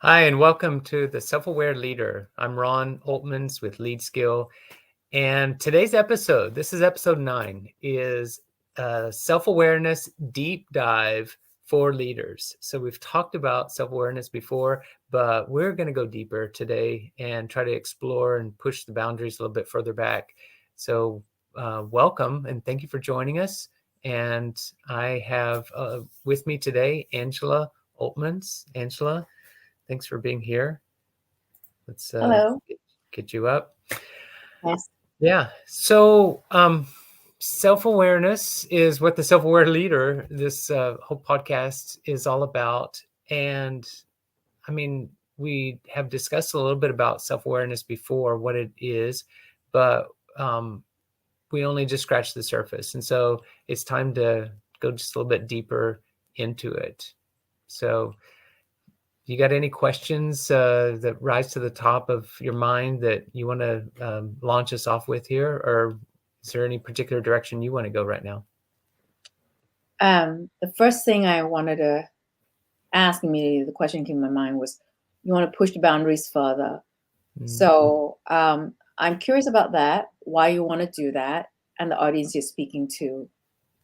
Hi, and welcome to the Self-Aware Leader. I'm Ron Oltmans with Lead Skill. And today's episode, this is episode 9, is a self-awareness deep dive for leaders. So we've talked about self-awareness before, but we're going to go deeper today and try to explore and push the boundaries a little bit further back. So welcome and thank you for joining us. And I have with me today, Angela Oltmans. Angela, thanks for being here. Let's Hello. get you up. Yes. Yeah. So self-awareness is what the self-aware leader, this whole podcast is all about. And I mean, we have discussed a little bit about self-awareness before, what it is, but we only just scratched the surface. And so it's time to go just a little bit deeper into it. So you got any questions that rise to the top of your mind that you want to launch us off with here? Or is there any particular direction you want to go right now? The first thing I wanted to ask immediately, the question came to my mind was, you want to push the boundaries further. So I'm curious about that, why you want to do that, and the audience you're speaking to.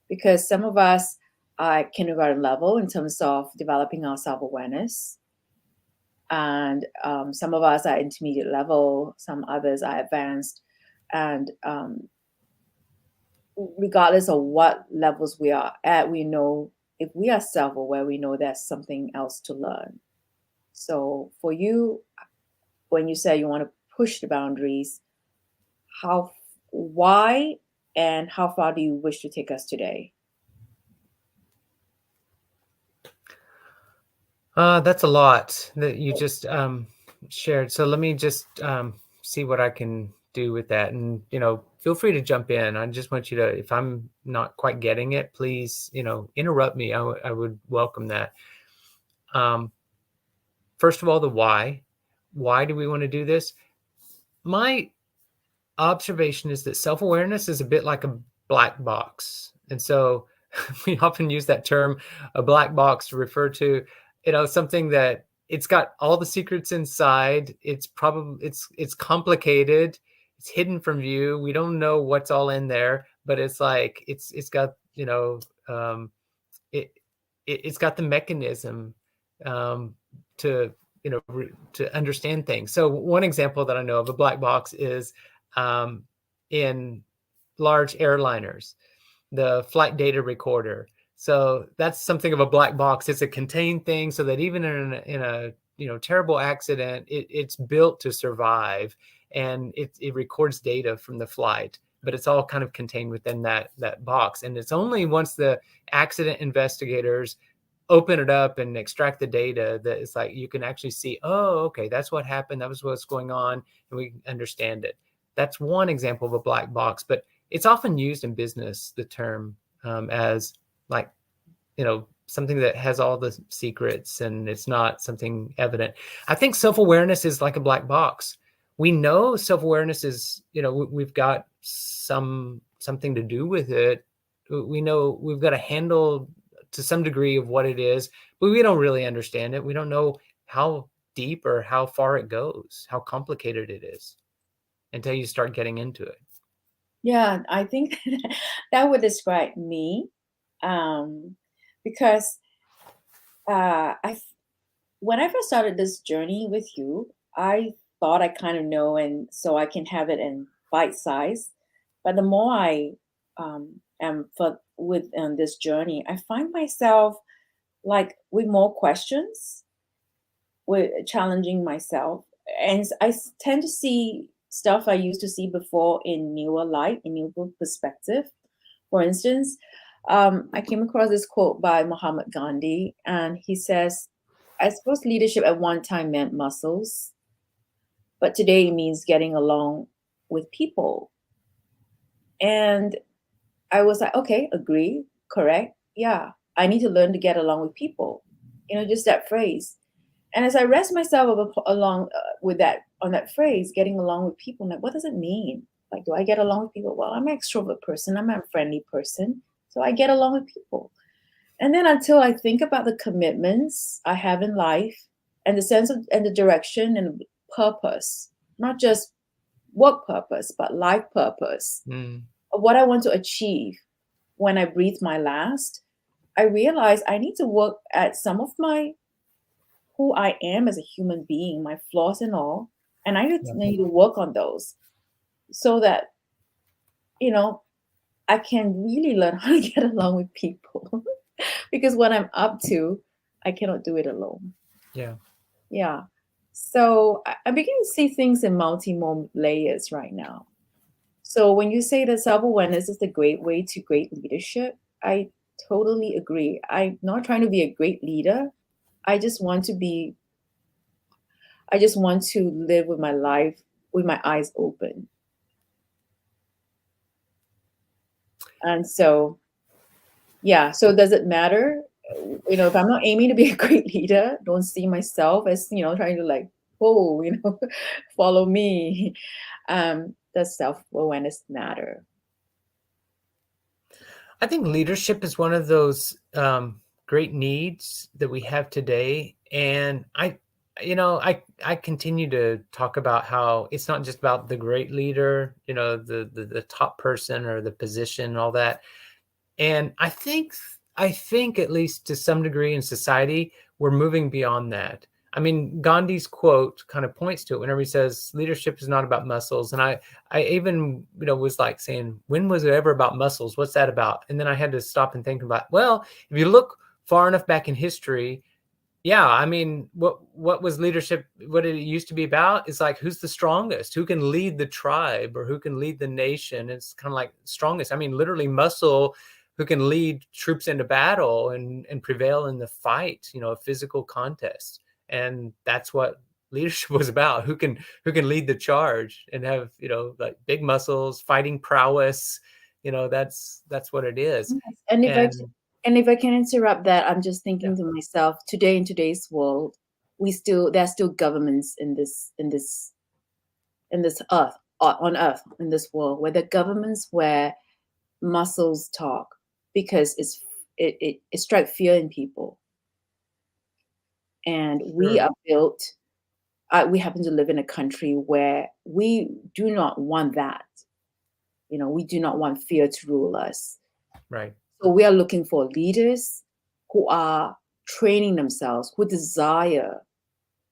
Because some of us are kindergarten level in terms of developing our self-awareness. And some of us are intermediate level, some others are advanced. And regardless of what levels we are at, we know if we are self-aware, we know there's something else to learn. So for you, when you say you want to push the boundaries, why, and how far do you wish to take us today? That's a lot that you just shared. So let me just see what I can do with that. And, feel free to jump in. I just want you to, if I'm not quite getting it, please, interrupt me. I would welcome that. First of all, the why. Why do we want to do this? My observation is that self-awareness is a bit like a black box. And so we often use that term, a black box, to refer to, something that it's got all the secrets inside. It's complicated. It's hidden from view. We don't know what's all in there, but it's like, it's got, it's got the mechanism to to understand things. So one example that I know of a black box is in large airliners, the flight data recorder. So that's something of a black box. It's a contained thing, so that even in a terrible accident, it's built to survive, and it records data from the flight. But it's all kind of contained within that box. And it's only once the accident investigators open it up and extract the data that it's like you can actually see, oh, okay, that's what happened. That was what's going on, and we understand it. That's one example of a black box, but it's often used in business, the term, as like, something that has all the secrets and it's not something evident. I think self-awareness is like a black box. We know self-awareness is, we've got something to do with it. We know we've got a handle to some degree of what it is, but we don't really understand it. We don't know how deep or how far it goes, how complicated it is, until you start getting into it. Yeah, I think that would describe me, because when I first started this journey with you, I thought I kind of know, and so I can have it in bite size. But the more I am with this journey, I find myself like with more questions, with challenging myself, and tend to see stuff I used to see before in newer light, in newer perspective. For instance, I came across this quote by Muhammad Gandhi, and he says, I suppose leadership at one time meant muscles, but today it means getting along with people. And I was like, okay, agree, correct. Yeah, I need to learn to get along with people. Just that phrase. And as I rest myself along with that, on that phrase, getting along with people, I'm like, what does it mean? Like, do I get along with people? Well, I'm an extrovert person. I'm a friendly person. So I get along with people. And then until I think about the commitments I have in life, and the sense of and the direction and purpose, not just work purpose, but life purpose Mm. of what I want to achieve when I breathe my last, I realize I need to work at some of my who I am as a human being, my flaws and all, and I Yeah. need to work on those so that you know I can really learn how to get along with people. Because what I'm up to, I cannot do it alone. Yeah. Yeah. So I'm beginning to see things in more layers right now. So when you say that self-awareness is the great way to great leadership, I totally agree. I'm not trying to be a great leader. I just want to be, I just want to live with my life with my eyes open. And so, yeah, so does it matter? If I'm not aiming to be a great leader, don't see myself as, trying to like, oh, follow me. Does self-awareness matter? I think leadership is one of those great needs that we have today. And I continue to talk about how it's not just about the great leader, the top person or the position and all that. And I think at least to some degree in society, we're moving beyond that. I mean, Gandhi's quote kind of points to it whenever he says leadership is not about muscles. And I even, was like saying, when was it ever about muscles? What's that about? And then I had to stop and think about, well, if you look far enough back in history, yeah, I mean, what was leadership? What it used to be about is like, who's the strongest? Who can lead the tribe or who can lead the nation? It's kind of like strongest. I mean, literally muscle, who can lead troops into battle and prevail in the fight, a physical contest. And that's what leadership was about. Who can lead the charge and have, like big muscles, fighting prowess. That's what it is. Yes. And And if I can interrupt that, I'm just yeah, thinking to myself, today in today's world, there are still governments in this earth, on earth, in this world, where the governments where muscles talk, because it strikes fear in people. And we sure. are built, we happen to live in a country where we do not want that. We do not want fear to rule us. Right. So we are looking for leaders who are training themselves, who desire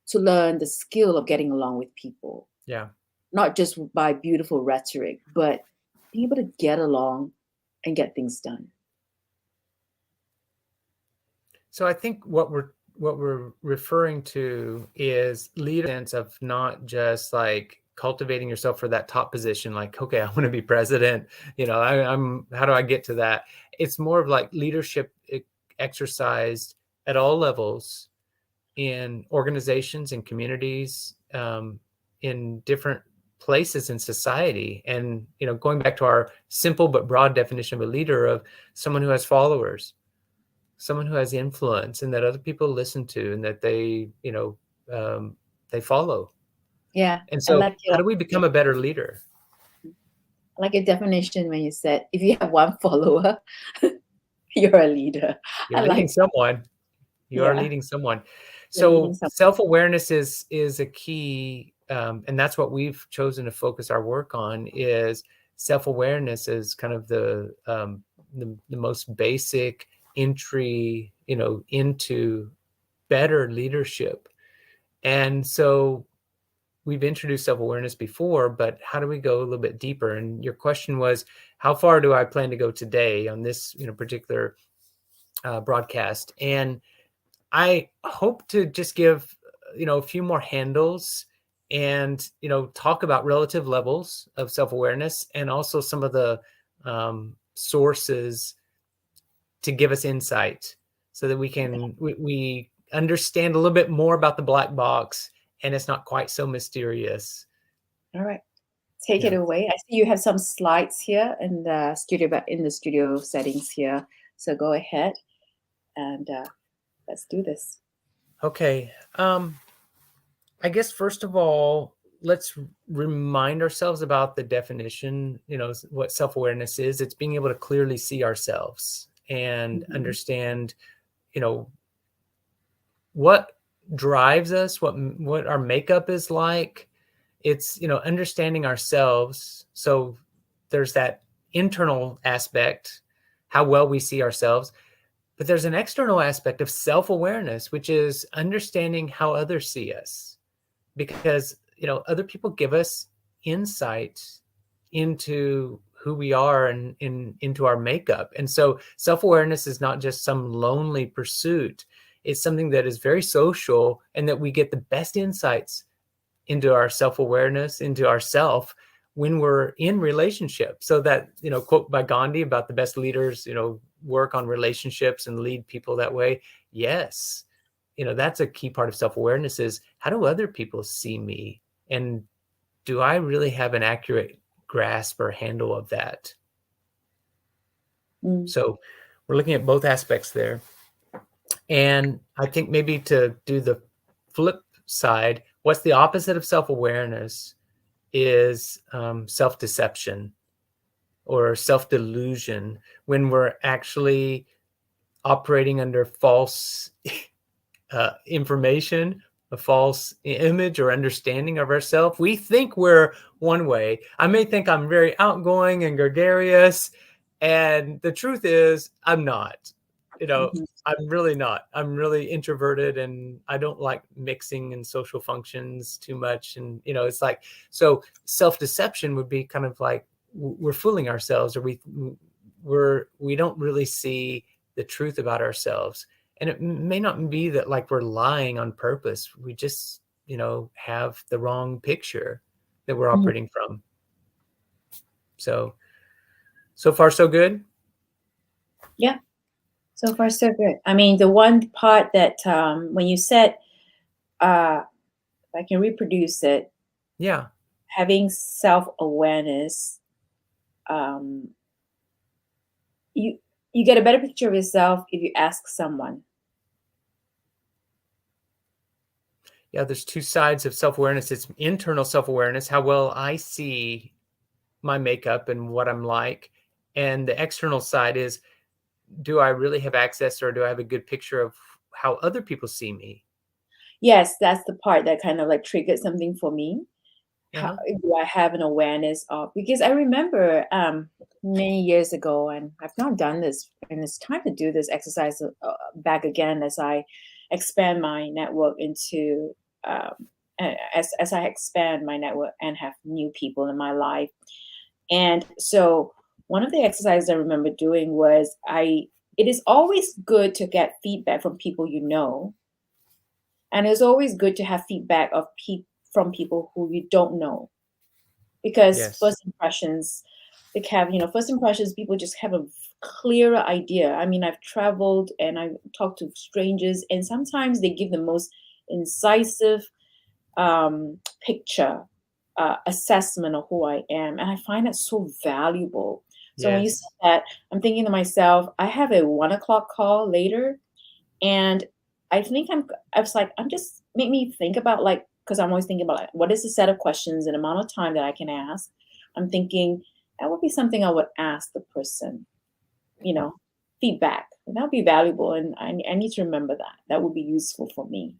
to learn the skill of getting along with people, Yeah. not just by beautiful rhetoric, but being able to get along and get things done. So I think what we're referring to is leadership of not just like cultivating yourself for that top position, like, okay, I want to be president, I'm how do I get to that? It's more of like leadership exercised at all levels in organizations and communities, in different places in society. And going back to our simple but broad definition of a leader, of someone who has followers, someone who has influence and that other people listen to and that they follow. Yeah, And I so like how your do we become a better leader? I like your definition when you said if you have one follower, you're a leader. You're I leading like, someone. You are yeah, leading someone. you're leading So something. self-awareness is a key, and that's what we've chosen to focus our work on. Is self-awareness is kind of the most basic entry, into better leadership. And so we've introduced self-awareness before, but how do we go a little bit deeper? And your question was, how far do I plan to go today on this, particular broadcast? And I hope to just give, a few more handles and, talk about relative levels of self-awareness and also some of the sources to give us insight so that we understand a little bit more about the black box and it's not quite so mysterious. All right. Take it Yeah. away. I see you have some slides here in the studio, but in the studio settings here. So go ahead and let's do this. Okay. I guess first of all, let's remind ourselves about the definition, what self-awareness is. It's being able to clearly see ourselves and Mhm. understand, you know, what drives us, what our makeup is like. It's, understanding ourselves. So there's that internal aspect, how well we see ourselves. But there's an external aspect of self-awareness, which is understanding how others see us. Because, other people give us insight into who we are and into our makeup. And so self-awareness is not just some lonely pursuit. It's something that is very social, and that we get the best insights into our self-awareness, into ourself, when we're in relationship. So that, quote by Gandhi about the best leaders, work on relationships and lead people that way. Yes. That's a key part of self-awareness, is how do other people see me? And do I really have an accurate grasp or handle of that? So we're looking at both aspects there. And I think maybe to do the flip side, what's the opposite of self-awareness is self-deception or self-delusion, when we're actually operating under false information, a false image or understanding of ourselves. We think we're one way. I may think I'm very outgoing and gregarious, and the truth is I'm not. I'm really not. I'm really introverted, and I don't like mixing in social functions too much. And, it's like, so self-deception would be kind of like we're fooling ourselves, or we don't really see the truth about ourselves. And it may not be that like we're lying on purpose. We just, have the wrong picture that we're operating from. So far, so good. Yeah. So far, so good. I mean, the one part that when you said, if I can reproduce it, Yeah. having self-awareness, you get a better picture of yourself if you ask someone. Yeah, there's two sides of self-awareness. It's internal self-awareness, how well I see my makeup and what I'm like. And the external side is, do I really have access, or do I have a good picture of how other people see me? Yes, that's the part that kind of like triggered something for me. How Uh-huh. do I have an awareness of? Because I remember many years ago, and I've not done this, and it's time to do this exercise back again as I expand my network into as I expand my network and have new people in my life. And so one of the exercises I remember doing was it is always good to get feedback from people you know. And it's always good to have feedback from people who you don't know. Because Yes. first impressions, first impressions, people just have a clearer idea. I mean, I've traveled and I've talked to strangers, and sometimes they give the most incisive picture, assessment of who I am. And I find that so valuable. So when you Yes. said that, I'm thinking to myself, I have a 1 o'clock call later, and I think I was like, I'm just make me think about, like, because I'm always thinking about, like, what is the set of questions and amount of time that I can ask. I'm thinking that would be something I would ask the person, you know, feedback. And that would be valuable. And I need to remember that. That would be useful for me.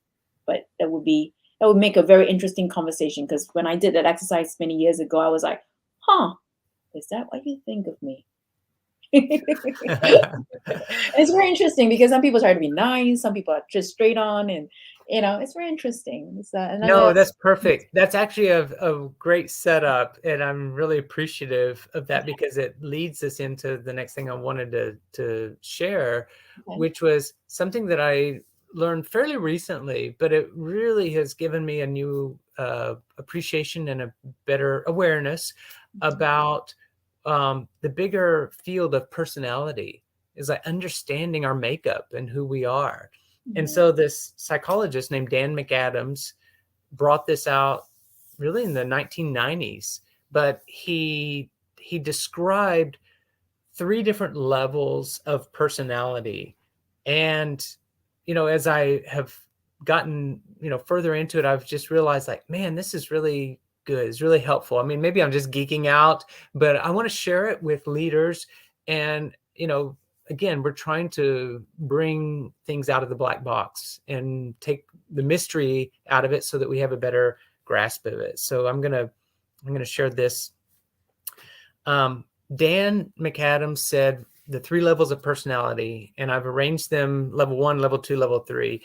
But that would make a very interesting conversation, because when I did that exercise many years ago, I was like, huh, is that what you think of me? It's very interesting because some people try to be nice, some people are just straight on, and it's very interesting. It's No, another. that's perfect. That's actually a great setup, and I'm really appreciative of that, because it leads us into the next thing I wanted to share, Okay. which was something that I learned fairly recently, but it really has given me a new appreciation and a better awareness about the bigger field of personality, is like understanding our makeup and who we are. And Mhm. so this psychologist named Dan McAdams brought this out really in the 1990s, but he described 3 different levels of personality. And as I have gotten further into it, I've just realized, like, man, this is really good. It's really helpful. I mean, maybe I'm just geeking out, but I want to share it with leaders. And again, we're trying to bring things out of the black box and take mystery out of it so that we have a better grasp of it. So I'm gonna share this. Dan McAdams said the 3 levels of personality, and I've arranged them level 1, level 2, level 3.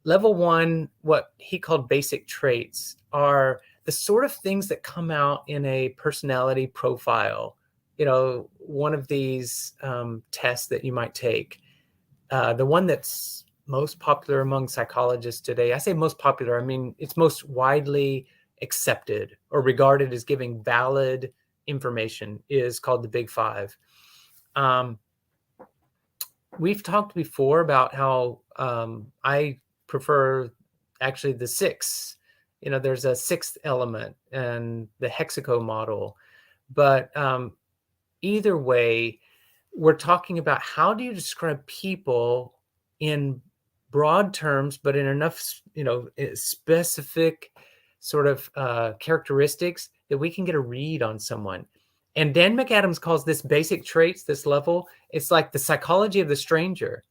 Level 1, what he called basic traits, are the sort of things that come out in a personality profile. One of these tests that you might take. The one that's most popular among psychologists today, I say most popular, I mean, it's most widely accepted or regarded as giving valid information, is called the Big Five. We've talked before about how I prefer actually the 6. There's a 6th element and the HEXACO model. But either way, we're talking about how do you describe people in broad terms, but in enough, specific sort of characteristics that we can get a read on someone. And Dan McAdams calls this basic traits, this level, it's like the psychology of the stranger.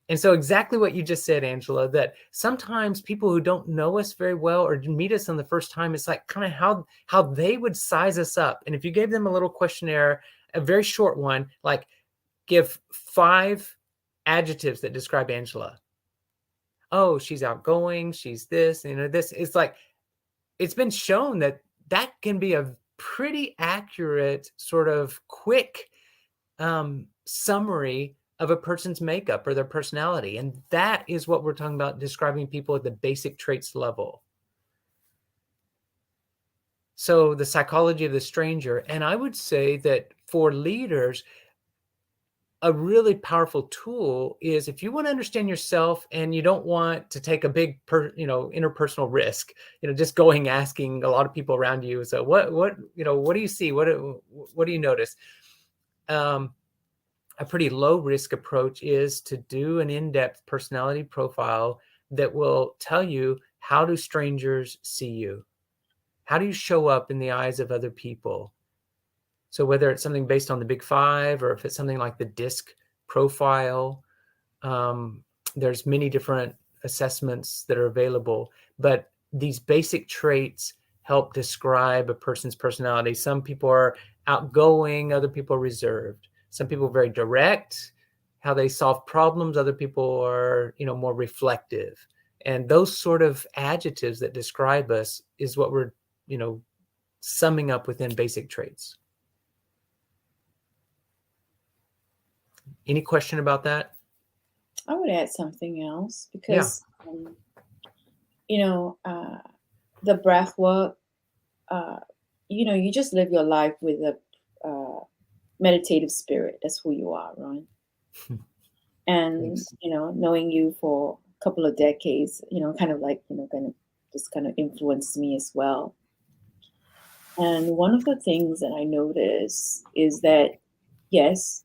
And so exactly what you just said, Angela, that sometimes people who don't know us very well or meet us on the first time, it's like kind of how they would size us up. And if you gave them a little questionnaire, a very short one, like give 5 adjectives that describe Angela. Oh, she's outgoing, she's this, this. It's like, it's been shown that can be a pretty accurate sort of quick summary of a person's makeup or their personality. And that is what we're talking about, describing people at the basic traits level. So the psychology of the stranger. And I would say that for leaders, a really powerful tool is if you want to understand yourself and you don't want to take a big, interpersonal risk, just going asking a lot of people around you. So what do you see? What do you notice? A pretty low risk approach is to do an in-depth personality profile that will tell you, how do strangers see you? How do you show up in the eyes of other people? So whether it's something based on the Big Five or if it's something like the DISC profile, there's many different assessments that are available, but these basic traits help describe a person's personality. Some people are outgoing, other people are reserved. Some people are very direct, how they solve problems. Other people are, more reflective. And those sort of adjectives that describe us is what we're, summing up within basic traits. Any question about that? I would add something else because, the breath work, you just live your life with a meditative spirit. That's who you are, right? And, Thanks. Knowing you for a couple of decades, kind of influenced me as well. And one of the things that I notice is that, yes,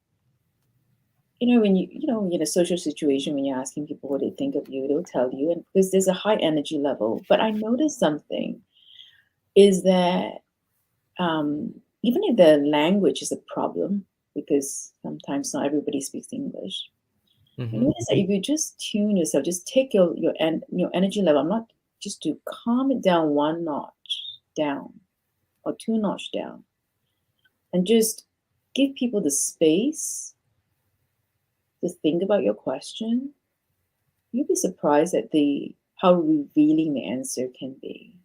when you're in a social situation, when you're asking people what they think of you, they'll tell you, and because there's a high energy level. But I noticed something is that even if the language is a problem, because sometimes not everybody speaks English, I notice that if you just tune yourself, just take your energy level, I'm not just to calm it down 1 notch down or 2 notch down, and just give people the space to think about your question, you'll be surprised at how revealing the answer can be.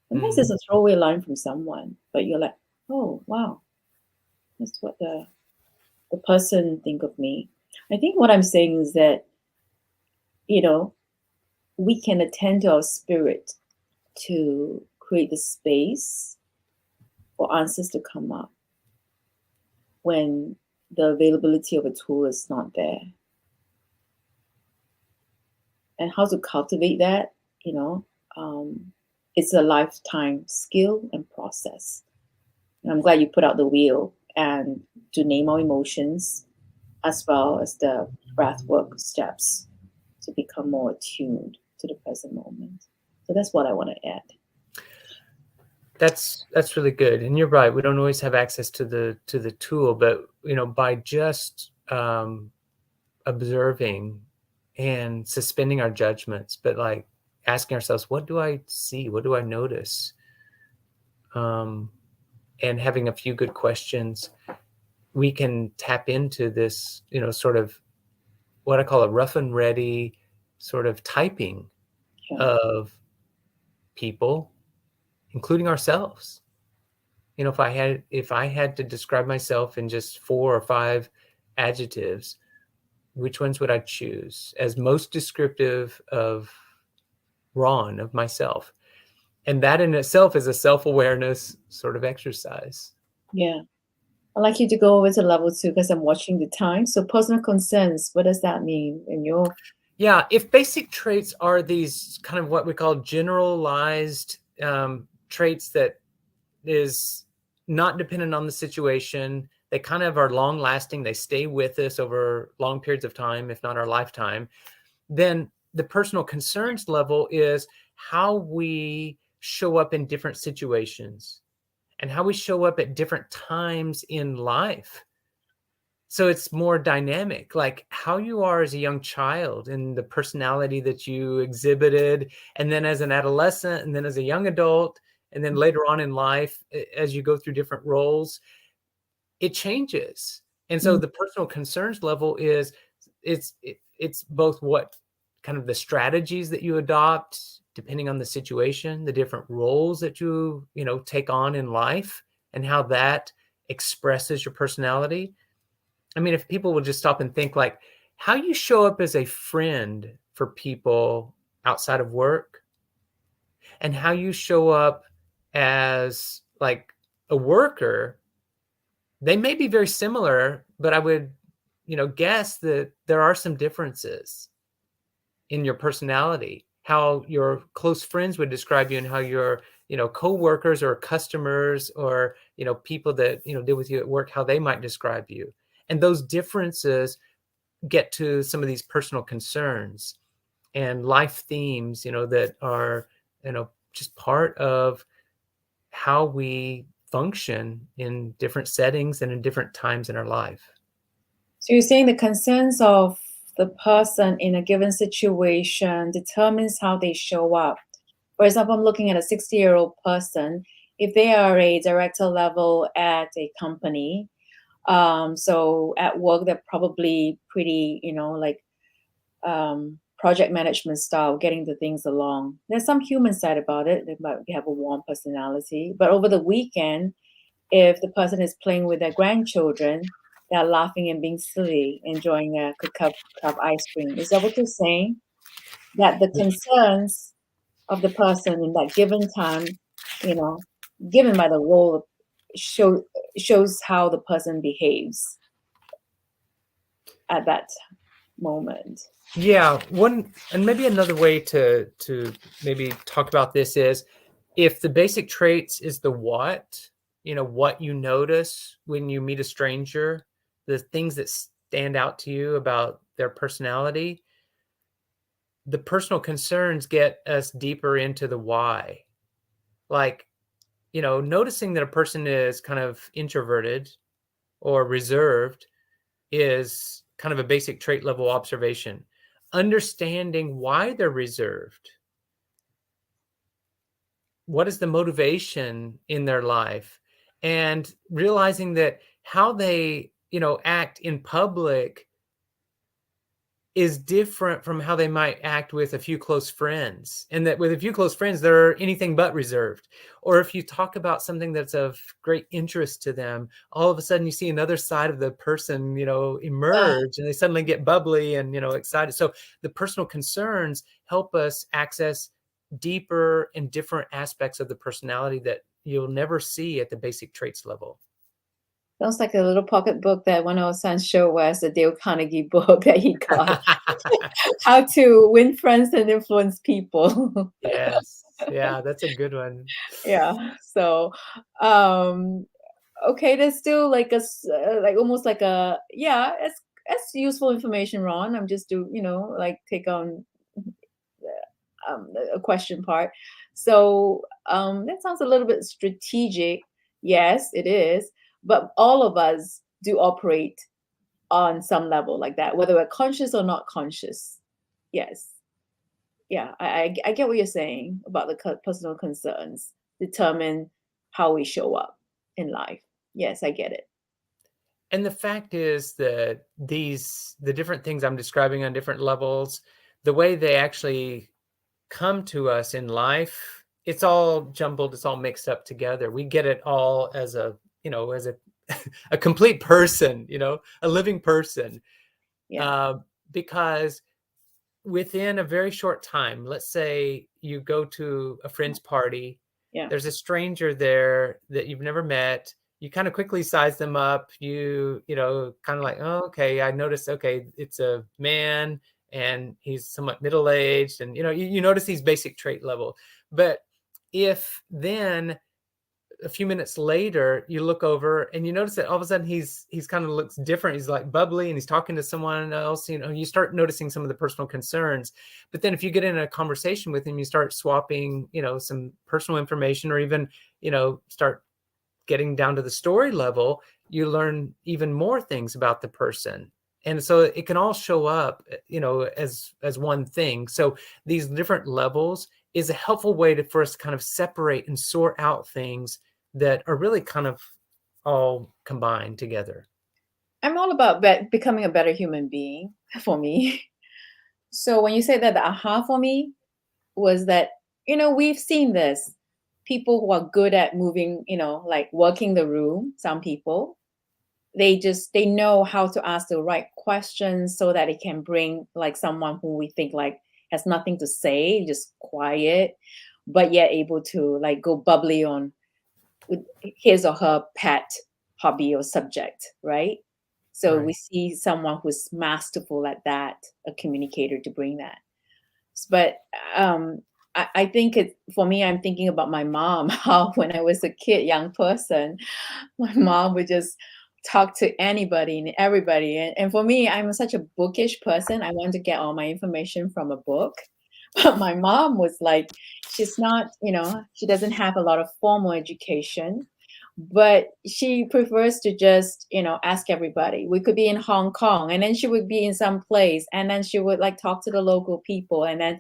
Sometimes it's a throwaway line from someone, but you're like, oh wow, that's what the person think of me. I think what I'm saying is that, we can attend to our spirit to create the space for answers to come up when the availability of a tool is not there. And how to cultivate that, it's a lifetime skill and process. And I'm glad you put out the wheel and to name our emotions, as well as the breath work steps to become more attuned to the present moment. So that's what I want to add. That's really good. And you're right. We don't always have access to the tool, but by just observing and suspending our judgments, but like asking ourselves, what do I see? What do I notice? And having a few good questions, we can tap into this, sort of what I call a rough and ready sort of typing Yeah. of people, including ourselves. If I had to describe myself in just 4 or 5 adjectives, which ones would I choose as most descriptive of Ron, of myself? And that in itself is a self-awareness sort of exercise. Yeah. I'd like you to go over to level 2 because I'm watching the time. So personal concerns, what does that mean in your? Yeah, if basic traits are these kind of what we call generalized traits that is not dependent on the situation, they kind of are long lasting, they stay with us over long periods of time, if not our lifetime, then the personal concerns level is how we show up in different situations and how we show up at different times in life. So it's more dynamic, like how you are as a young child and the personality that you exhibited, and then as an adolescent, and then as a young adult, and then later on in life, as you go through different roles, it changes. And so Mm. the personal concerns level is it's both what kind of the strategies that you adopt depending on the situation, the different roles that you take on in life, and how that expresses your personality. I mean, if people would just stop and think, like, how you show up as a friend for people outside of work and how you show up as like a worker, they may be very similar, but I would, guess that there are some differences in your personality, how your close friends would describe you and how your, coworkers or customers or, people that, deal with you at work, how they might describe you. And those differences get to some of these personal concerns and life themes, that are, just part of how we function in different settings and in different times in our life. So you're saying the concerns of the person in a given situation determines how they show up. For example, I'm looking at a 60-year-old person. If they are a director level at a company, so at work, they're probably pretty, like project management style, getting the things along. There's some human side about it. They might have a warm personality. But over the weekend, if the person is playing with their grandchildren, they're laughing and being silly, enjoying a good cup of ice cream. Is that what you're saying? That the concerns of the person in that given time, you know, given by the role, shows how the person behaves at that moment. Yeah, and maybe another way to maybe talk about this is, if the basic traits is the what you notice when you meet a stranger, the things that stand out to you about their personality, the personal concerns get us deeper into the why. Like, noticing that a person is kind of introverted or reserved is kind of a basic trait level observation. Understanding why they're reserved. What is the motivation in their life? And realizing that how they, act in public is different from how they might act with a few close friends, and that with a few close friends they're anything but reserved. Or if you talk about something that's of great interest to them, all of a sudden you see another side of the person Yeah. emerge, and they suddenly get bubbly and excited. So the personal concerns help us access deeper and different aspects of the personality that you'll never see at the basic traits level. Sounds like a little pocket book that one of our sons showed us, the Dale Carnegie book that he got. How to win friends and influence people. Yes. Yeah, that's a good one. Yeah. So, um, okay, there's still like like almost like a, yeah, it's useful information, Ron. I'm just like take on a question part. So that sounds a little bit strategic. Yes, it is. But all of us do operate on some level like that, whether we're conscious or not conscious. Yes. yeah, I get what you're saying about the personal concerns determine how we show up in life. Yes, I get it. And the fact is that the different things I'm describing on different levels, the way they actually come to us in life, it's all jumbled, it's all mixed up together. We get it all as a, as a a complete person, a living person. Yeah, Uh, because within a very short time, let's say you go to a friend's party, yeah, there's a stranger there that you've never met. You kind of quickly size them up. Kind of like, oh, okay, I noticed, okay, it's a man and he's somewhat middle-aged. And, you notice these basic trait level. But if then a few minutes later you look over and you notice that all of a sudden he's kind of looks different, he's like bubbly and he's talking to someone else, you start noticing some of the personal concerns. But then if you get in a conversation with him, you start swapping some personal information, or even start getting down to the story level, you learn even more things about the person. And so it can all show up, as one thing. So these different levels is a helpful way for us to kind of separate and sort out things that are really kind of all combined together. I'm all about becoming a better human being for me. So when you say that, the aha for me was that, we've seen this. People who are good at moving, like working the room, some people, they know how to ask the right questions so that it can bring like someone who we think like has nothing to say, just quiet, but yet able to like go bubbly on with his or her pet hobby or subject, right? So we Right. see someone who's masterful at that, a communicator to bring that. But um, I think it for me, I'm thinking about my mom, how when I was a kid, young person, my mom would just talk to anybody and everybody. And for me, I'm such a bookish person. I want to get all my information from a book. But my mom was like, she's not, she doesn't have a lot of formal education, but she prefers to just, ask everybody. We could be in Hong Kong and then she would be in some place and then she would like talk to the local people and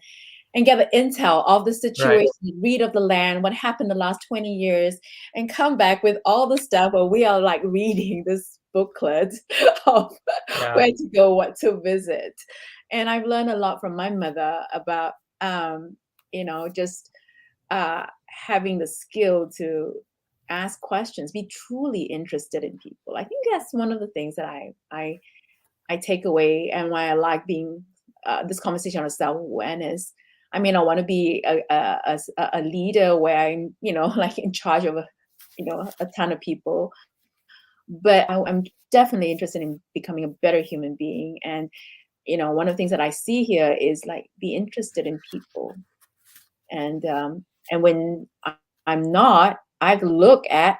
get the intel of the Right. situation, read of the land, what happened the last 20 years, and come back with all the stuff where we are like reading this booklet of Yeah. where to go, what to visit. And I've learned a lot from my mother about, just having the skill to ask questions, be truly interested in people. I think that's one of the things that I take away and why I like being this conversation on self-awareness. I mean, I want to be a leader where I'm, like in charge of a ton of people, but I'm definitely interested in becoming a better human being. And one of the things that I see here is like be interested in people, and when I'm not, I have to look at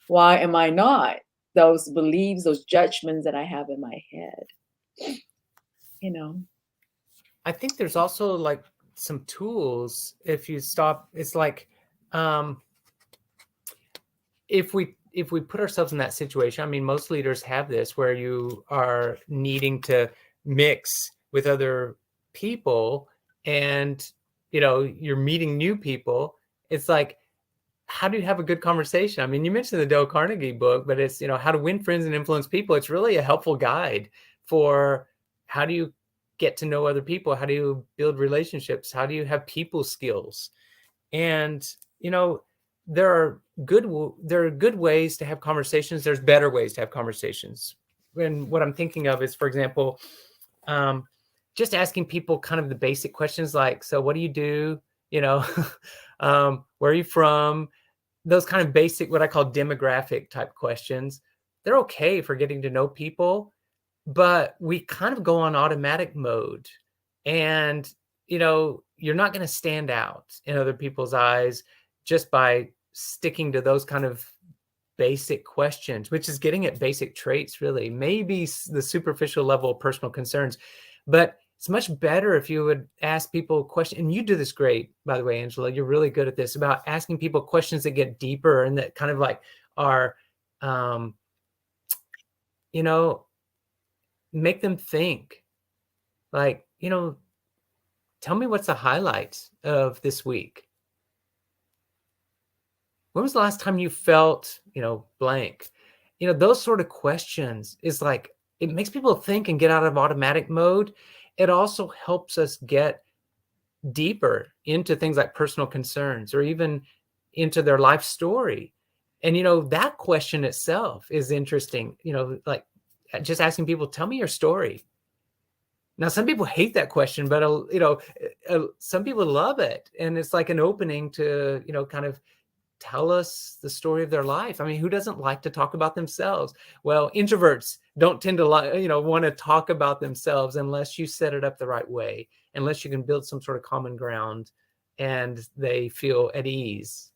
why am I not? Those beliefs, those judgments that I have in my head, you know. I think there's also like some tools if you stop. It's like, um, if we put ourselves in that situation, I mean, most leaders have this where you are needing to mix with other people, and you're meeting new people. It's like, how do you have a good conversation? I mean, you mentioned the Dale Carnegie book, but it's how to win friends and influence people. It's really a helpful guide for how do you get to know other people, how do you build relationships, how do you have people skills. And there are good ways to have conversations. There's better ways to have conversations. And what I'm thinking of is, for example, um, just asking people kind of the basic questions like, so what do you do? You know, where are you from? Those kind of basic, what I call demographic type questions. They're okay for getting to know people, but we kind of go on automatic mode. And, you're not going to stand out in other people's eyes just by sticking to those kind of basic questions, which is getting at basic traits, really, maybe the superficial level of personal concerns. But it's much better if you would ask people questions. And you do this great, by the way, Angela. You're really good at this, about asking people questions that get deeper and that kind of like are, um, you know, make them think. Like, Tell me what's the highlight of this week. When was the last time you felt, blank? Those sort of questions is like, it makes people think and get out of automatic mode. It also helps us get deeper into things like personal concerns or even into their life story. And, that question itself is interesting, like just asking people, tell me your story. Now, some people hate that question, but, some people love it. And it's like an opening to, kind of tell us the story of their life. I mean, who doesn't like to talk about themselves? Well, introverts don't tend to want to talk about themselves unless you set it up the right way, unless you can build some sort of common ground and they feel at ease.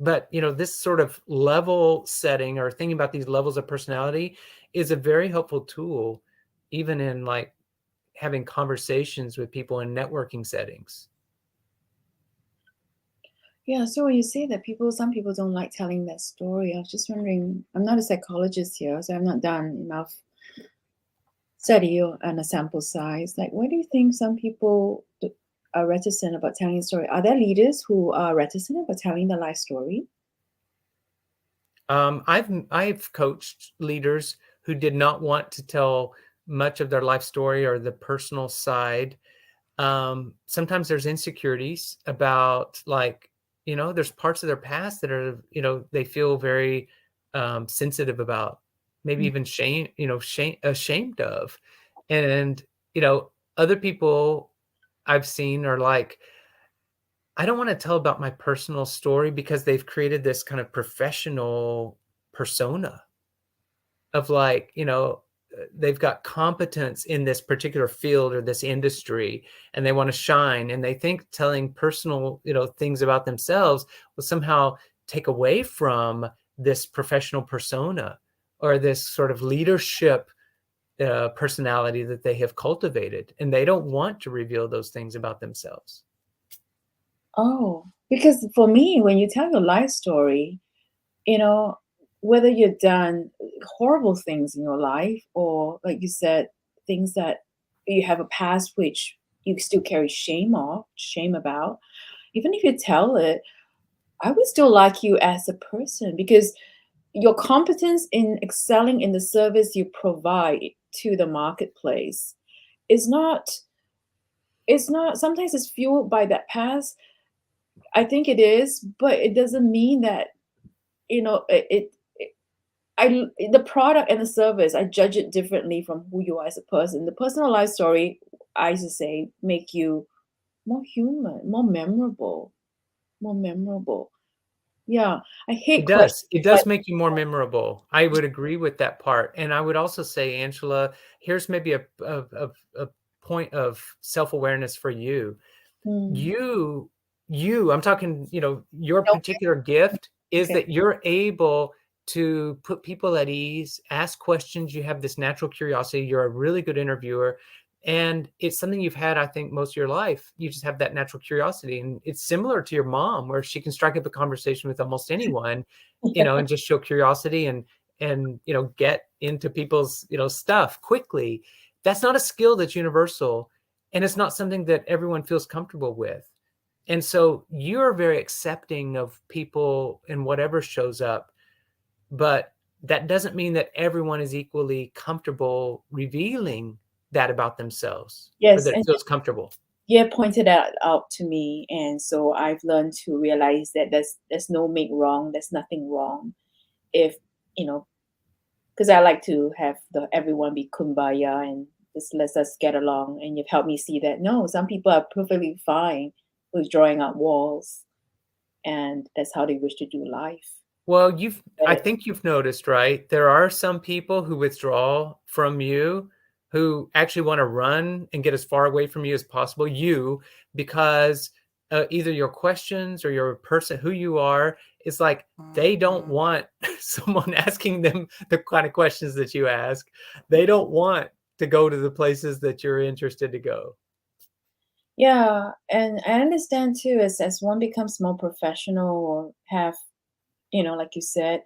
But, this sort of level setting or thinking about these levels of personality is a very helpful tool, even in like having conversations with people in networking settings. Yeah, so when you say that some people don't like telling that story, I was just wondering, I'm not a psychologist here, so I've not done enough study and a sample size. Like, why do you think some people are reticent about telling a story? Are there leaders who are reticent about telling their life story? I've coached leaders who did not want to tell much of their life story or the personal side. Sometimes there's insecurities about like, there's parts of their past that are, they feel very sensitive about, maybe Mm. even ashamed of. And, other people I've seen are like, I don't want to tell about my personal story because they've created this kind of professional persona of like, they've got competence in this particular field or this industry and they want to shine, and they think telling personal, things about themselves will somehow take away from this professional persona or this sort of leadership personality that they have cultivated, and they don't want to reveal those things about themselves. Oh, because for me, when you tell your life story, you know, whether you've done horrible things in your life or, like you said, things that you have a past which you still carry shame about, even if you tell it, I would still like you as a person because your competence in excelling in the service you provide to the marketplace is not, it's not, sometimes it's fueled by that past. I think it is, but it doesn't mean that, it the product and the service, I judge it differently from who you are as a person. The personal life story, I used to say, make you more human, more memorable. Yeah, I hate It questions does. It like, does make you more memorable. I would agree with that part. And I would also say, Angela, here's maybe a point of self-awareness for you. mm, I'm talking, your okay, particular gift is okay. that you're able to put people at ease, ask questions. You have this natural curiosity. You're a really good interviewer. And it's something you've had, I think, most of your life. You just have that natural curiosity. And it's similar to your mom, where she can strike up a conversation with almost anyone, and just show curiosity and get into people's, stuff quickly. That's not a skill that's universal. And it's not something that everyone feels comfortable with. And so you're very accepting of people and whatever shows up, but that doesn't mean that everyone is equally comfortable revealing that about themselves or Yes, that it and feels comfortable. you pointed that out to me, and so I've learned to realize that there's no make wrong, there's nothing wrong if, you know, because I like to have the everyone be kumbaya and just let us get along. And you've helped me see that no, some people are perfectly fine with drawing out walls, and that's how they wish to do life. Well, I But think you've noticed, right? There are some people who withdraw from you, who actually want to run and get as far away from you as possible, because either your questions or your person, who you are, is like they don't want someone asking them the kind of questions that you ask. They don't want to go to the places that you're interested to go. yeah, and I understand too, as one becomes more professional or have, like you said,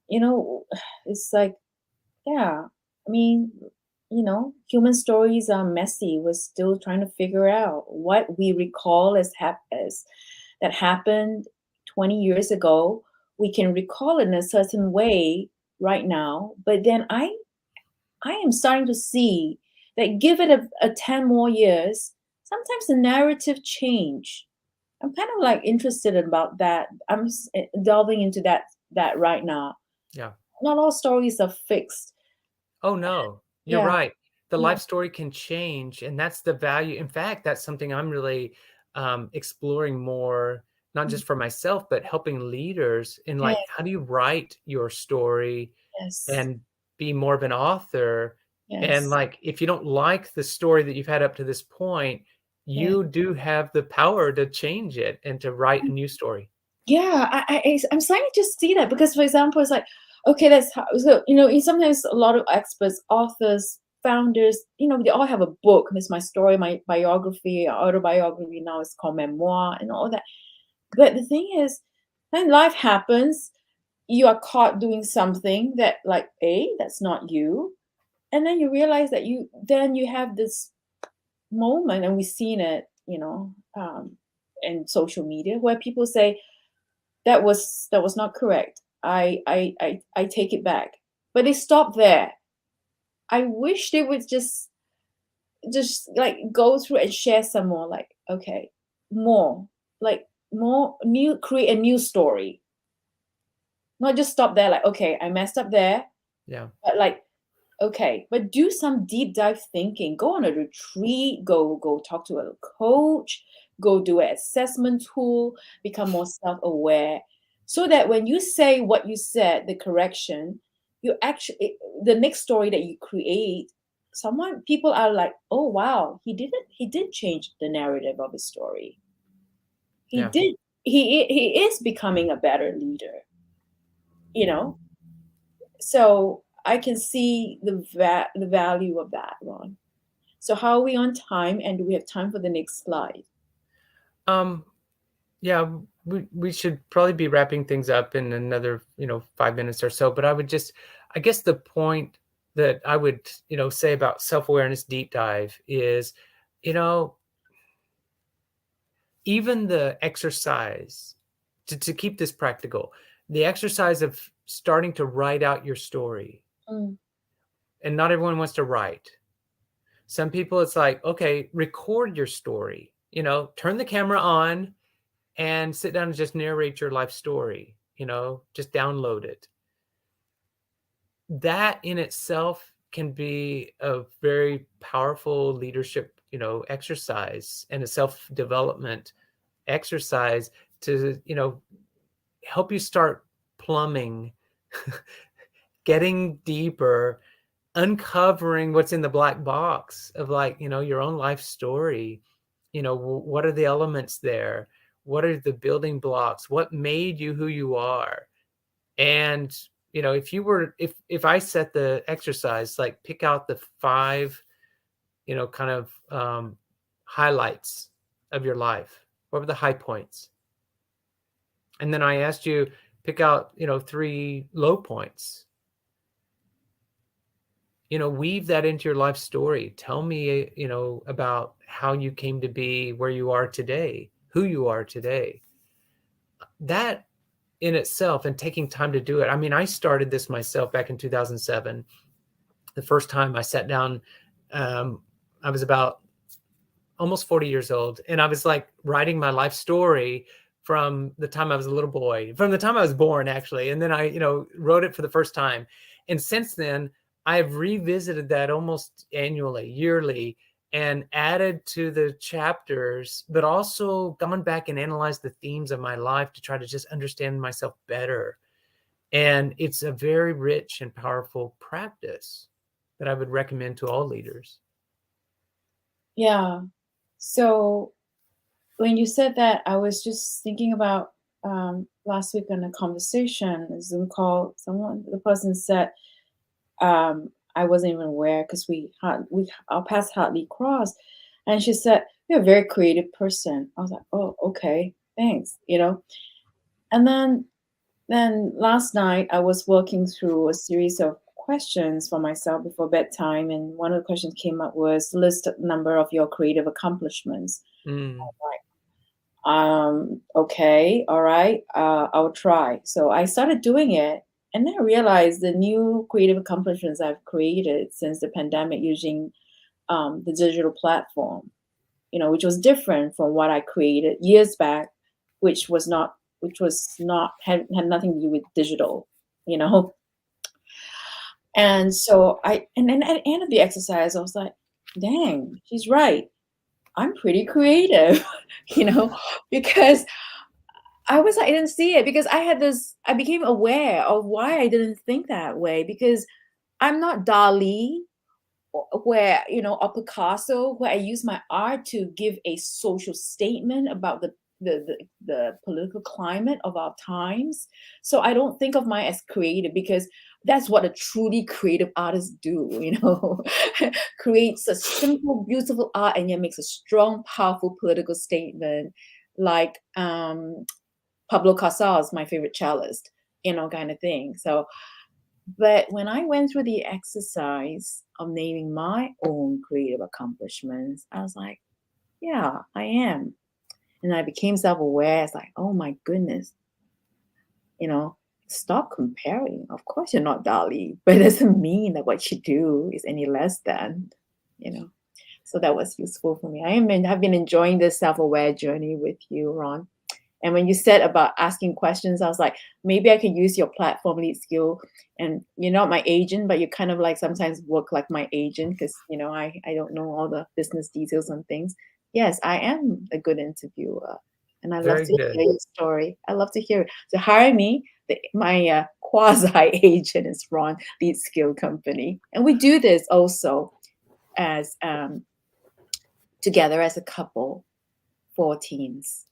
you know, it's like, yeah, I mean, human stories are messy. We're still trying to figure out what we recall as that happened 20 years ago. We can recall it in a certain way right now, but then I am starting to see that give it a 10 more years, sometimes the narrative change. I'm kind of like interested about that. Delving into that right now. Yeah. Not all stories are fixed. Oh, no, you're Yeah, right. The yeah, life story can change, and that's the value. In fact, that's something I'm really exploring more, not mm, just for myself, but helping leaders in yeah, like, how do you write your story yes, and be more of an author? And yes, like, if you don't like the story that you've had up to this point, yeah. you do have the power to change it and to write a new story. Yeah, I'm starting to just see that because, for example, it's like, okay, that's how. So sometimes a lot of experts, authors, founders, they all have a book. And it's my story, my biography, autobiography. Now it's called memoir and all that. But the thing is, when life happens, you are caught doing something that, like, that's not you, and then you realize that you have this moment, and we've seen it, in social media where people say that was not correct. I take it back. But they stop there. I wish they would just like go through and share some more, like, okay, more, like more new, create a new story. Not just stop there, like, okay, I messed up there, Yeah. but like, okay, but do some deep dive thinking. Go on a retreat, go talk to a coach, go do an assessment tool, become more self-aware. So that when you say what you said, the correction, you actually the next story that you create, people are like, oh wow, he did change the narrative of his story. He Yeah. did he is becoming a better leader, you know? So I can see the value of that, Ron. So how are we on time? And do we have time for the next slide? Um, Yeah, we should probably be wrapping things up in another, 5 minutes or so. But I guess the point that I would, say about self-awareness deep dive is, you know, even the exercise to keep this practical, the exercise of starting to write out your story. Mm, And not everyone wants to write. Some people, it's like, okay, record your story, turn the camera on and sit down and just narrate your life story, just download it. That in itself can be a very powerful leadership, exercise and a self-development exercise to, help you start plumbing, getting deeper, uncovering what's in the black box of like, your own life story. What are the elements there? What are the building blocks? What made you who you are? And if I set the exercise, like pick out the 5 kind of highlights of your life, what were the high points? And then I asked you pick out 3 low points. Weave that into your life story. Tell me, about how you came to be where you are today, who you are today. That in itself, and taking time to do it. I mean, I started this myself back in 2007. The first time I sat down, I was about almost 40 years old, and I was like writing my life story from the time I was a little boy, from the time I was born, actually. And then I, wrote it for the first time. And since then, I've revisited that almost annually, yearly, and added to the chapters, but also gone back and analyzed the themes of my life to try to just understand myself better. And it's a very rich and powerful practice that I would recommend to all leaders. yeah. So when you said that, I was just thinking about last week on a conversation, a Zoom call. The person said, I wasn't even aware because our paths hardly crossed, and she said, "You're a very creative person." I was like, "Oh, okay, thanks." And then last night I was working through a series of questions for myself before bedtime, and one of the questions came up was list a number of your creative accomplishments. Mm. Okay, all right, I'll try. So I started doing it, and then I realized the new creative accomplishments I've created since the pandemic using the digital platform, which was different from what I created years back, which had nothing to do with digital, you know. And so and then at the end of the exercise, I was like, dang, she's right. I'm pretty creative, you know, because I didn't see it because I became aware of why I didn't think that way because I'm not Dali or Picasso, where I use my art to give a social statement about the political climate of our times. So I don't think of mine as creative because that's what a truly creative artist do, creates a simple, beautiful art and yet makes a strong, powerful political statement, like Pablo Casals, my favorite cellist, kind of thing. So but when I went through the exercise of naming my own creative accomplishments, I was like, yeah, I am. And I became self aware. It's like, oh my goodness, you know, stop comparing. Of course, you're not Dali, but it doesn't mean that what you do is any less than, you know. So that was useful for me. Have been enjoying this self aware journey with you, Ron. And when you said about asking questions, I was like, maybe I could use your platform lead skill. And you're not my agent, but you kind of like sometimes work like my agent because, I don't know all the business details on things. Yes, I am a good interviewer. And I love Very to good. hear your story. I love to hear it. So hire me. My quasi agent is Ron Lead Skill Company. And we do this also as together as a couple for teens.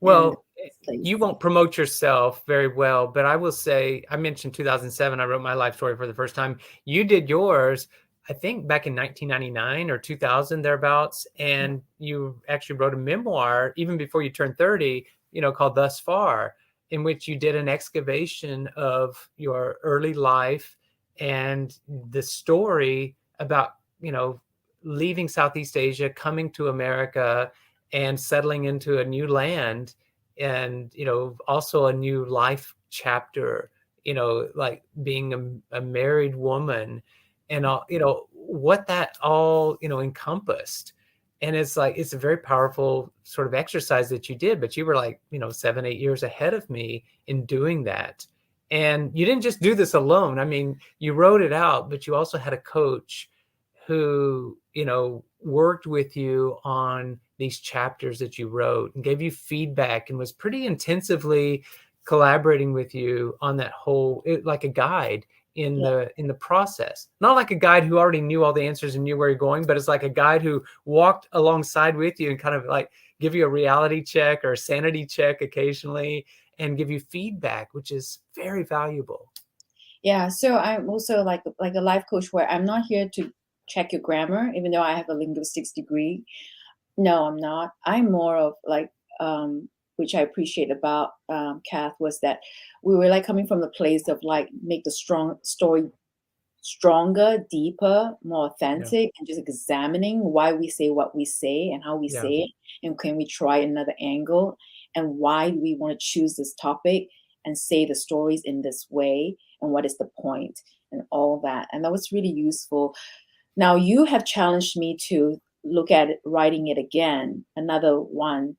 And Well, you won't promote yourself very well, but I will say, I mentioned 2007, I wrote my life story for the first time. You did yours, I think back in 1999 or 2000 thereabouts, and you actually wrote a memoir even before you turned 30, called Thus Far, in which you did an excavation of your early life and the story about, leaving Southeast Asia, coming to America, and settling into a new land, and also a new life chapter, like being a married woman, and all, what that all encompassed. And it's like, it's a very powerful sort of exercise that you did, but you were like 7-8 years ahead of me in doing that. And you didn't just do this alone. I mean, you wrote it out, but you also had a coach who worked with you on these chapters that you wrote and gave you feedback and was pretty intensively collaborating with you on that whole, like a guide in the process. Not like a guide who already knew all the answers and knew where you're going, but it's like a guide who walked alongside with you and kind of like give you a reality check or a sanity check occasionally and give you feedback, which is very valuable. Yeah, so I'm also like a life coach where I'm not here to check your grammar, even though I have a linguistics degree. No, I'm not. I'm more of like, which I appreciate about Kath, was that we were like coming from the place of like make the strong story stronger, deeper, more authentic, and just examining why we say what we say and how we say it, and can we try another angle, and why do we want to choose this topic and say the stories in this way, and what is the point, and all that. And that was really useful. Now you have challenged me to look at it, writing it again, another one.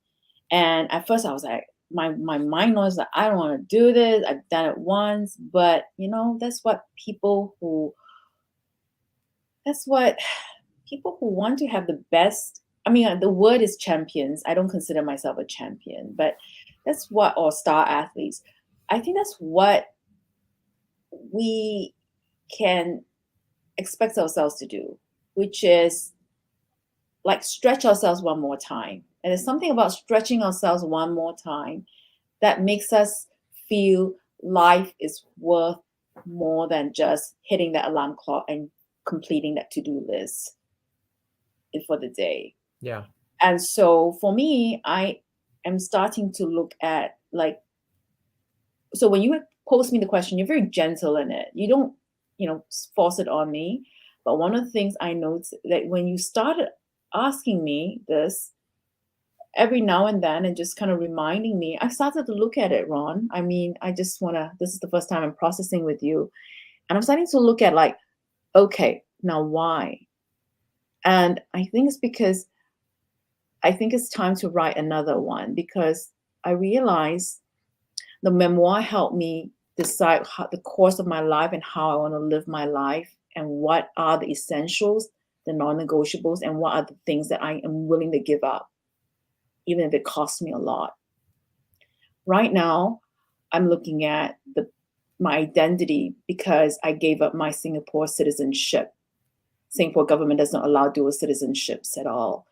And at first I was like, my mind was like, I don't want to do this. I've done it once, but that's what people who want to have the best. I mean, the word is champions. I don't consider myself a champion, but or star athletes. I think that's what we can expect ourselves to do, which is like stretch ourselves one more time. And there's something about stretching ourselves one more time that makes us feel life is worth more than just hitting that alarm clock and completing that to-do list for the day. Yeah. And so for me, I am starting to look at so when you post me the question, you're very gentle in it. You don't force it on me. But one of the things I noticed that when you started asking me this every now and then and just kind of reminding me, I started to look at it, Ron. I mean, this is the first time I'm processing with you. And I'm starting to look at like, okay, now why? And I think it's because I think it's time to write another one because I realized the memoir helped me decide the course of my life and how I want to live my life and what are the essentials, the non-negotiables, and what are the things that I am willing to give up, even if it costs me a lot. Right now, I'm looking at my identity because I gave up my Singapore citizenship. Singapore government does not allow dual citizenships at all.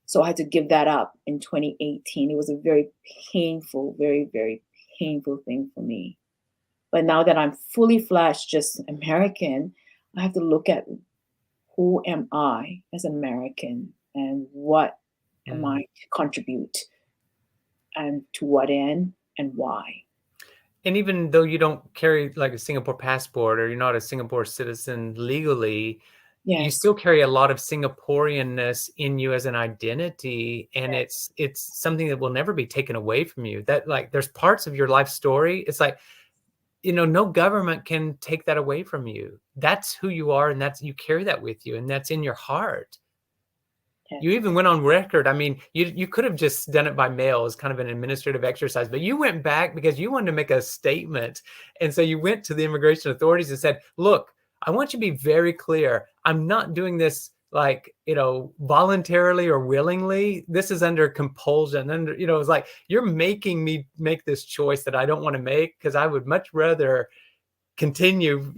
So I had to give that up in 2018. It was a very painful, very, very painful thing for me. But now that I'm fully fledged, just American, I have to look at who am I as an American and what am I to contribute and to what end and why. And even though you don't carry like a Singapore passport or you're not a Singapore citizen legally, you Yes. still carry a lot of Singaporeanness in you as an identity, and Yes. it's something that will never be taken away from you. That like there's parts of your life story. It's like, no government can take that away from you. That's who you are, and you carry that with you, and that's in your heart. Yes. You even went on record. I mean, you could have just done it by mail as kind of an administrative exercise, but you went back because you wanted to make a statement. And so you went to the immigration authorities and said, look, I want you to be very clear. I'm not doing this like, voluntarily or willingly. This is under compulsion. And, it's like, you're making me make this choice that I don't want to make because I would much rather continue,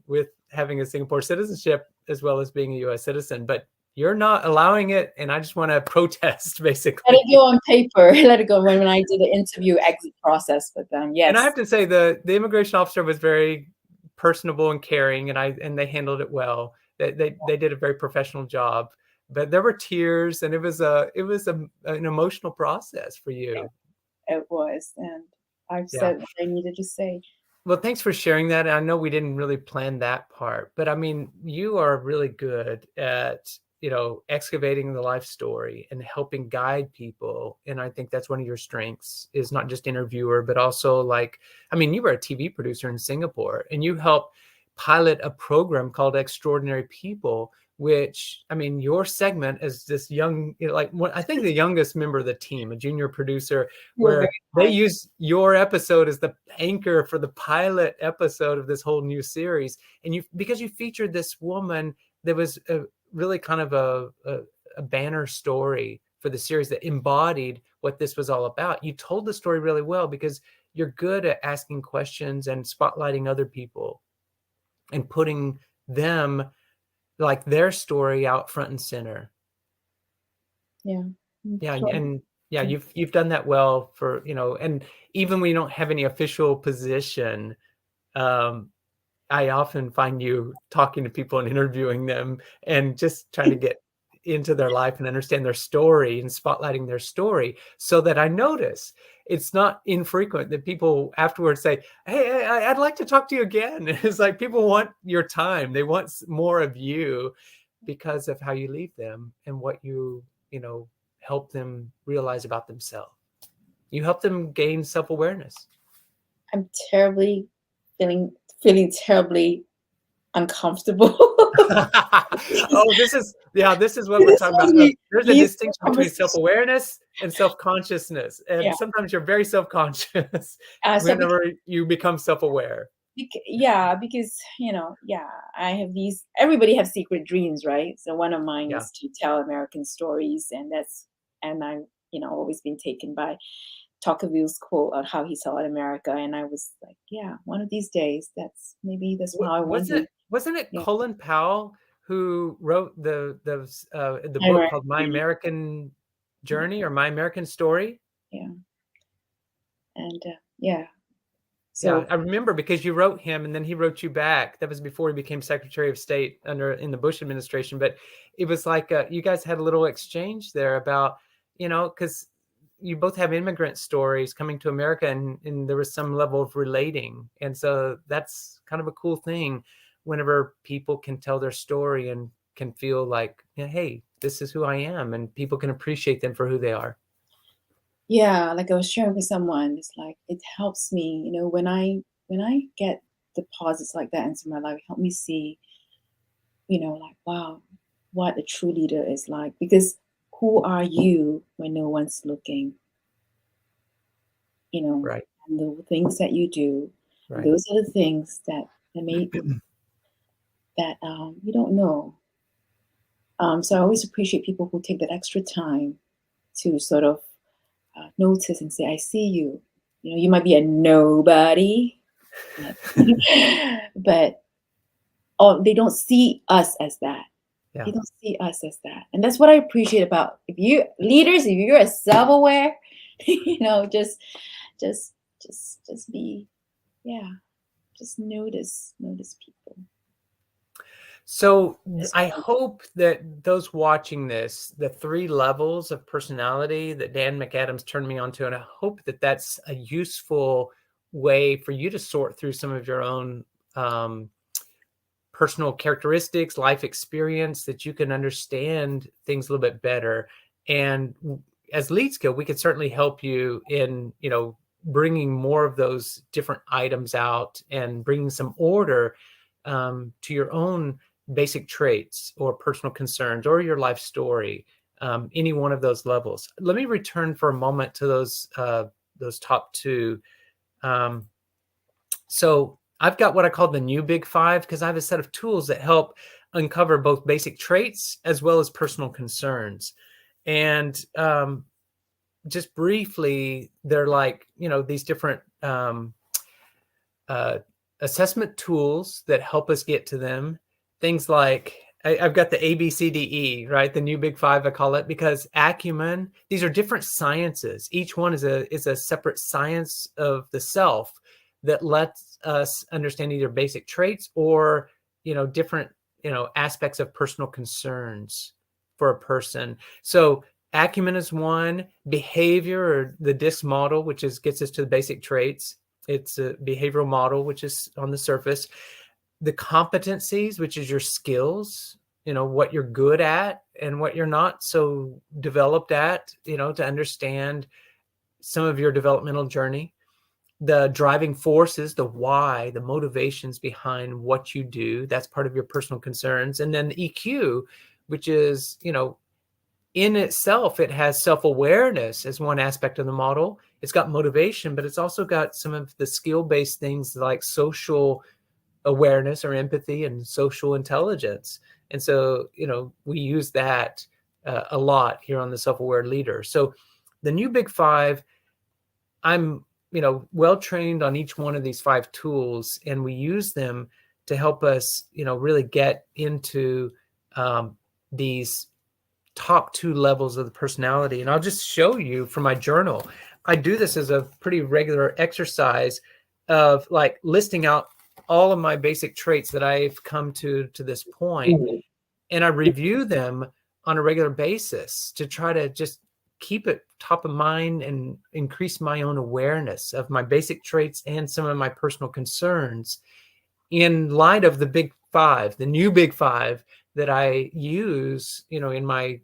with having a Singapore citizenship as well as being a U.S. citizen. But you're not allowing it, and I just want to protest, basically. Let it go on paper. Let it go when I did the interview exit process with them. Yes. And I have to say the immigration officer was very personable and caring, and they handled it well. They did a very professional job. But there were tears, and it was an emotional process for you. It was, and I've said what I needed to say. Well, thanks for sharing that. I know we didn't really plan that part, but I mean, you are really good at, excavating the life story and helping guide people. And I think that's one of your strengths is not just interviewer, but also you were a TV producer in Singapore and you helped pilot a program called Extraordinary People, which, I mean, your segment is this young, I think the youngest member of the team, a junior producer, where they use your episode as the anchor for the pilot episode of this whole new series. And because you featured this woman that was really kind of a banner story for the series that embodied what this was all about. You told the story really well because you're good at asking questions and spotlighting other people and putting them, like their story, out front and center. Yeah. You've done that well for, and even when you don't have any official position, I often find you talking to people and interviewing them and just trying to get into their life and understand their story and spotlighting their story, so that I notice it's not infrequent that people afterwards say, hey, I'd like to talk to you again. It's like people want your time. They want more of you because of how you leave them and what you help them realize about themselves. You help them gain self-awareness. I'm feeling terribly uncomfortable. This is what we're talking about. There's a distinction between self-awareness and self-consciousness. And sometimes you're very self-conscious whenever you become self-aware. Because I have everybody has secret dreams, right? So one of mine is to tell American stories, and I've always been taken by Tocqueville's quote on how he saw America, and I was like, one of these days, that's how I want to. Wasn't it Colin Powell who wrote the book called My American Journey or My American Story? Yeah. And So I remember because you wrote him and then he wrote you back. That was before he became Secretary of State in the Bush administration. But it was like you guys had a little exchange there about, because you both have immigrant stories coming to America, and there was some level of relating. And so that's kind of a cool thing. whenever people can tell their story and can feel like, hey, this is who I am, and people can appreciate them for who they are. Yeah, like I was sharing with someone, it's like it helps me, when I get deposits like that into my life, help me see, like wow, what a true leader is like. Because who are you when no one's looking? Right. And the things that you do, Right. those are the things that make that you don't know. So I always appreciate people who take that extra time to sort of notice and say, "I see you." You might be a nobody, but, but they don't see us as that. Yeah. They don't see us as that, and that's what I appreciate about if you leaders. If you're a self-aware, just just be, yeah, just notice people. So That's I great. hope that those watching this, the 3 levels of personality that Dan McAdams turned me on to, and I hope that that's a useful way for you to sort through some of your own um, personal characteristics, life experience, that you can understand things a little bit better. And as lead skill, we could certainly help you in, bringing more of those different items out and bringing some order to your own basic traits or personal concerns or your life story, any one of those levels. Let me return for a moment to those top 2. Um, so I've got what I call the new big 5, because I have a set of tools that help uncover both basic traits as well as personal concerns. And just briefly, they're like, these different uh, assessment tools that help us get to them. Things like I've got the ABCDE, right? The new big 5, I call it, because acumen, these are different sciences. Each one is a separate science of the self that lets us understand either basic traits or, different, aspects of personal concerns for a person. So acumen is one. Behavior, or the DISC model, which gets us to the basic traits. It's a behavioral model, which is on the surface. The competencies, which is your skills, what you're good at and what you're not so developed at, to understand some of your developmental journey. The driving forces, the why, the motivations behind what you do, that's part of your personal concerns. And then the EQ, which is, in itself, it has self-awareness as one aspect of the model. It's got motivation, but it's also got some of the skill-based things like social awareness or empathy and social intelligence. And so, we use that a lot here on the Self-Aware Leader. So the new big 5, I'm, well trained on each one of these 5 tools, and we use them to help us, really get into these top 2 levels of the personality. And I'll just show you from my journal. I do this as a pretty regular exercise of like listing out all of my basic traits that I've come to this point. And I review them on a regular basis to try to just keep it top of mind and increase my own awareness of my basic traits and some of my personal concerns in light of the big 5, the new big 5 that I use, in my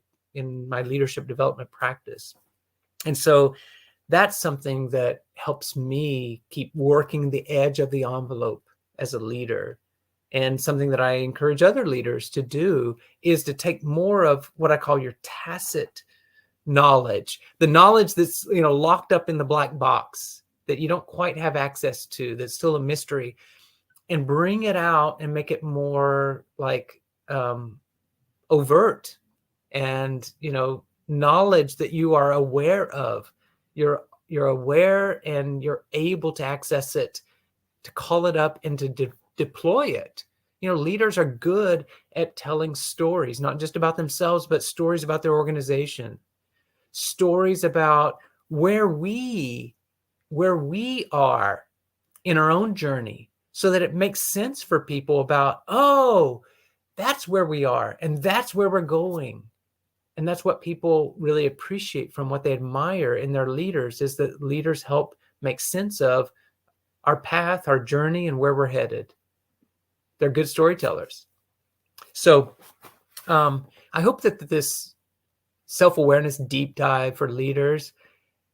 leadership development practice. And so that's something that helps me keep working the edge of the envelope as a leader. And something that I encourage other leaders to do is to take more of what I call your tacit knowledge, the knowledge that's, locked up in the black box that you don't quite have access to, that's still a mystery, and bring it out and make it more like overt and, knowledge that you are aware of. You're aware and you're able to access it, to call it up and to deploy it. Leaders are good at telling stories, not just about themselves, but stories about their organization, stories about where we are in our own journey, so that it makes sense for people about, oh, that's where we are and that's where we're going. And that's what people really appreciate from what they admire in their leaders, is that leaders help make sense of our path, our journey, and where we're headed. they're good storytellers. So I hope that this self-awareness deep dive for leaders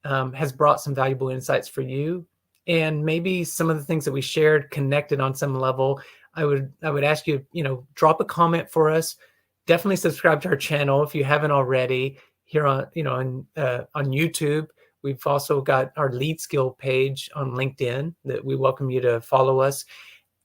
has brought some valuable insights for you, and maybe some of the things that we shared connected on some level. I would ask you, drop a comment for us. Definitely subscribe to our channel if you haven't already here on YouTube. We've also got our lead skill page on LinkedIn that we welcome you to follow us.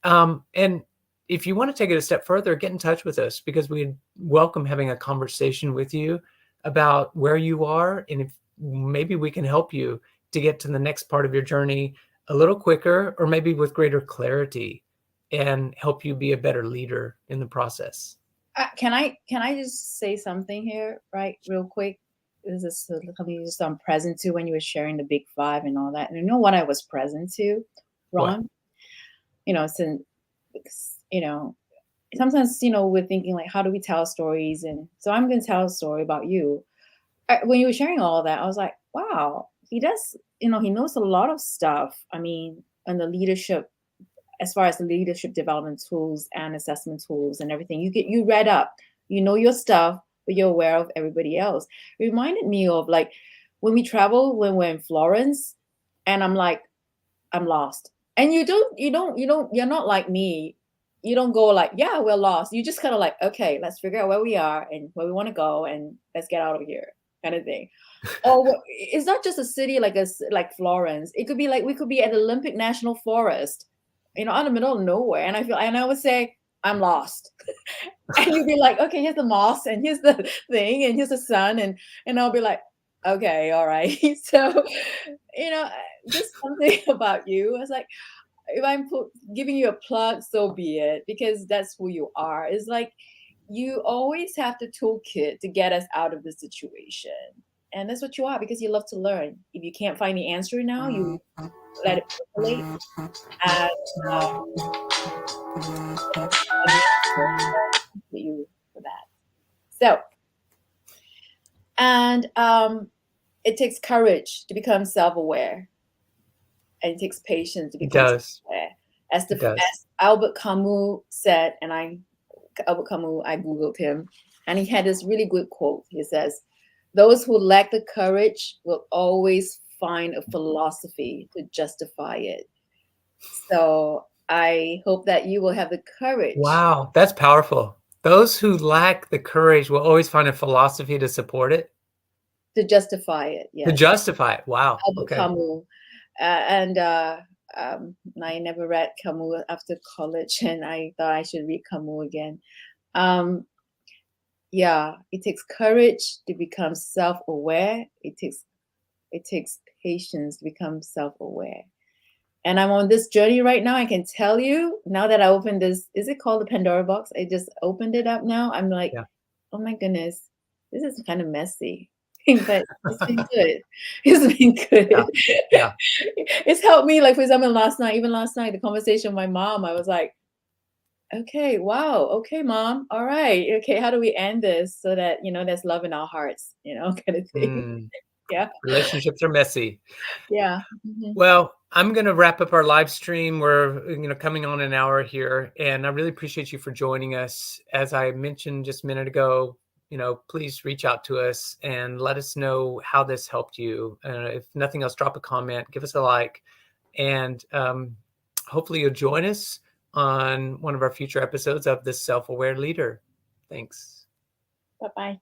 And if you want to take it a step further, get in touch with us, because we'd welcome having a conversation with you about where you are, and if maybe we can help you to get to the next part of your journey a little quicker, or maybe with greater clarity, and help you be a better leader in the process. Can I just say something here, right, real quick? This is something just I'm present to when you were sharing the big five and all that. And you know what I was present to, Ron? What? Since sometimes we're thinking like, how do we tell stories? And so I'm going to tell a story about you. When you were sharing all of that, I was like, wow, he does. He knows a lot of stuff. I mean, on the leadership, as far as the leadership development tools and assessment tools and everything, you read up, your stuff, but you're aware of everybody else. It reminded me of like when we travel, when we're in Florence, and I'm like, I'm lost. And you're not like me. You don't go like, yeah, we're lost. You just kind of like, okay, let's figure out where we are and where we want to go, and let's get out of here, kind of thing. Or it's not just a city like Florence. It could be like we could be at the Olympic National Forest, out in the middle of nowhere. And I would say, I'm lost. And you'd be like, okay, here's the moss, and here's the thing, and here's the sun, and I'll be like, okay, all right. So, just something about you. It's like, if I'm giving you a plug, so be it, because that's who you are. It's like you always have the toolkit to get us out of the situation. And that's what you are, because you love to learn. If you can't find the answer now, you let it percolate. And you for that. So, and it takes courage to become self-aware, and it takes patience to become self-aware. As Albert Camus said, and I Googled him, and he had this really good quote. He says, "Those who lack the courage will always find a philosophy to justify it." So I hope that you will have the courage. Wow, that's powerful. Those who lack the courage will always find a philosophy to support it. To justify it, yes. To justify it. Wow. Albert Camus. I never read Camus after college, and I thought I should read Camus again. Yeah, it takes courage to become self-aware. It takes patience to become self-aware. And I'm on this journey right now. I can tell you, now that I opened this, is it called the Pandora box? I just opened it up now. I'm like, oh my goodness, this is kind of messy. But it's been good. It's been good. Yeah. It's helped me. Like, for example, last night, the conversation with my mom, I was like, okay, wow, okay, Mom, all right, okay, how do we end this so that there's love in our hearts, kind of thing. Yeah. Relationships are messy. Yeah. Well, I'm going to wrap up our live stream. We're coming on an hour here, and I really appreciate you for joining us. As I mentioned just a minute ago, please reach out to us and let us know how this helped you. If nothing else, drop a comment, give us a like, and hopefully you'll join us on one of our future episodes of The Self-Aware Leader. Thanks. Bye-bye.